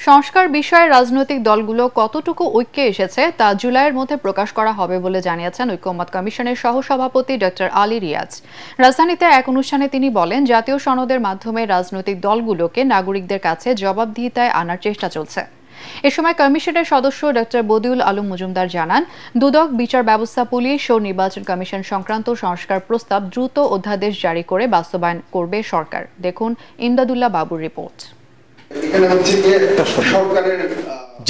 সংস্কার বিষয়ে রাজনৈতিক দলগুলো কতটুকু ঐক্যে এসেছে তা জুলাইয়ের মধ্যে প্রকাশ করা হবে বলে জানিয়েছেন ঐকমত্য কমিশনের সহসভাপতি ডক্টর আলী রিয়াজ। রাজধানীতে এক অনুষ্ঠানে তিনি বলেন, জাতীয় সনদের মাধ্যমে রাজনৈতিক দলগুলোকে নাগরিকদের কাছে জবাবদিহিতায় আনার চেষ্টা চলছে। এ সময় কমিশনের সদস্য ডক্টর বদিউল আলম মজুমদার জানান, দুদক, বিচার ব্যবস্থা, পুলিশ ও নির্বাচন কমিশন সংক্রান্ত সংস্কার প্রস্তাব দ্রুত অধ্যাদেশ জারি করে বাস্তবায়ন করবে সরকার। দেখুন ইমদাদুল্লাহ বাবুর রিপোর্ট।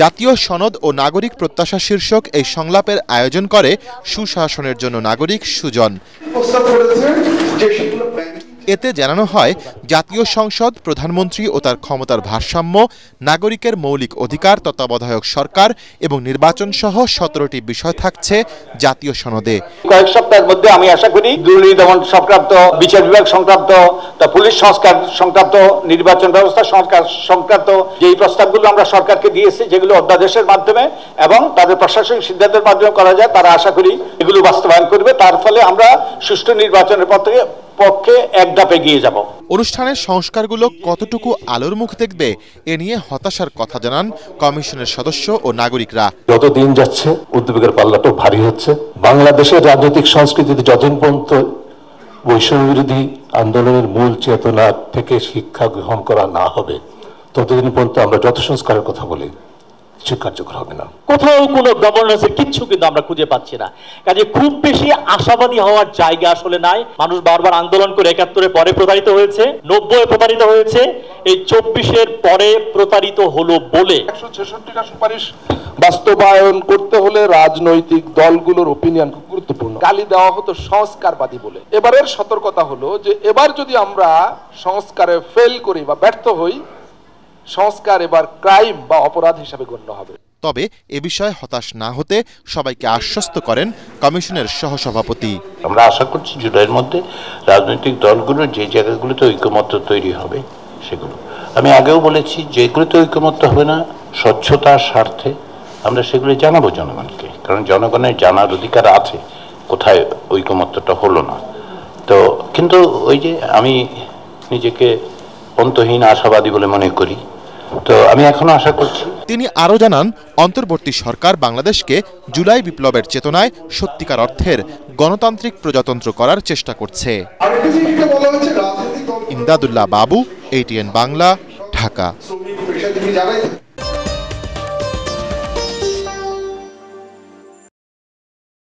জাতীয় সনদ ও নাগরিক প্রত্যাশা শীর্ষক এই সংলাপের আয়োজন করে সুশাসনের জন্য নাগরিক সুজন। এতে জানানো হয়, জাতীয় সংসদ, প্রধানমন্ত্রী ও তার ক্ষমতার ভারসাম্য, নাগরিকের মৌলিক অধিকার, তত্ত্বাবধায়ক সরকার এবং নির্বাচন সহ 17টি বিষয় থাকছে জাতীয় সনদে। কয়েক সপ্তাহের মধ্যে আমি আশা করি দুর্নীতি দমন সংক্রান্ত, বিচার বিভাগ সংক্রান্ত, পুলিশ সংস্কার সংক্রান্ত, নির্বাচন ব্যবস্থা সংক্রান্ত যেই প্রস্তাবগুলো আমরা সরকারকে দিয়েছি, যেগুলো অধ্যাদেশের মাধ্যমে এবং তাদের প্রশাসনিক সিদ্ধান্তের মাধ্যমে করা যায়, তারা আশা করি এগুলো বাস্তবায়ন করবে। তার ফলে আমরা সুষ্ঠু নির্বাচনের পক্ষে এক ধাপ এগিয়ে যাব। অনুষ্ঠানের সংস্কারগুলো কতটুকু আলোর মুখ দেখবে এ নিয়ে হতাশার কথা জানান কমিশনের সদস্য ও নাগরিকরা। যত দিন যাচ্ছে উদ্বেগের পাল্লাটা ভারী হচ্ছে। বাংলাদেশের রাজনৈতিক সংস্কৃতিতে যতদিন পর্যন্ত বৈষম্য বিরোধী আন্দোলনের মূল চেতনা থেকে শিক্ষা গ্রহণ করা না হবে, ততদিন পর্যন্ত আমরা যত সংস্কারের কথা বলি কিছু কার্যকর হবে না। কোথাও কোনো গভর্নেন্সের কিচ্ছু কিন্তু আমরা খুঁজে পাচ্ছি না। কাজে খুব বেশি আশাবাদী হওয়ার জায়গা আসলে নাই। মানুষ বারবার আন্দোলন করে 71-এর পরে প্রতারিত হয়েছে, 90-এ প্রতারিত হয়েছে, এই 24-এর পরে প্রতারিত হলো বলে 166টা সুপারিশ বাস্তবায়ন করতে হলে রাজনৈতিক দলগুলোর ওপিনিয়ন খুব গুরুত্বপূর্ণ। গালি দেওয়া হতো সংস্কারবাদী বলে। এবারের সতর্কতা হলো যে এবার যদি আমরা সংস্কারে ফেল করি বা ব্যর্থ হই, সংস্কার এবার ক্রাইম বা অপরাধ হিসাবে গণ্য হবে। তবে এ বিষয়ে হতাশ না হতে সবাইকে আশ্বস্ত করেন কমিশনের সহসভাপতি। আমরা আশা করছি জুলাইয়ের মধ্যে রাজনৈতিক দলগুলোর যে জায়গাগুলোতে ঐকমত্য তৈরি হবে সেগুলো, আমি আগেও বলেছি, যেগুলোতে ঐকমত্য হবে না স্বচ্ছতার স্বার্থে আমরা সেগুলো জানাবো জনগণকে, কারণ জনগণের জানার অধিকার আছে কোথায় ঐকমত্যটা হলো না। তো কিন্তু ওই যে আমি নিজেকে অন্তহীন আশাবাদী বলে মনে করি, তো আমি এখনো আশা করছি। তিনি আরও জানান, অন্তর্বর্তী সরকার বাংলাদেশকে জুলাই বিপ্লবের চেতনায় সত্যিকার অর্থের গণতান্ত্রিক প্রজাতন্ত্র করার চেষ্টা করছে। ইমদাদুল্লাহ বাবু, ATN বাংলা, ঢাকা।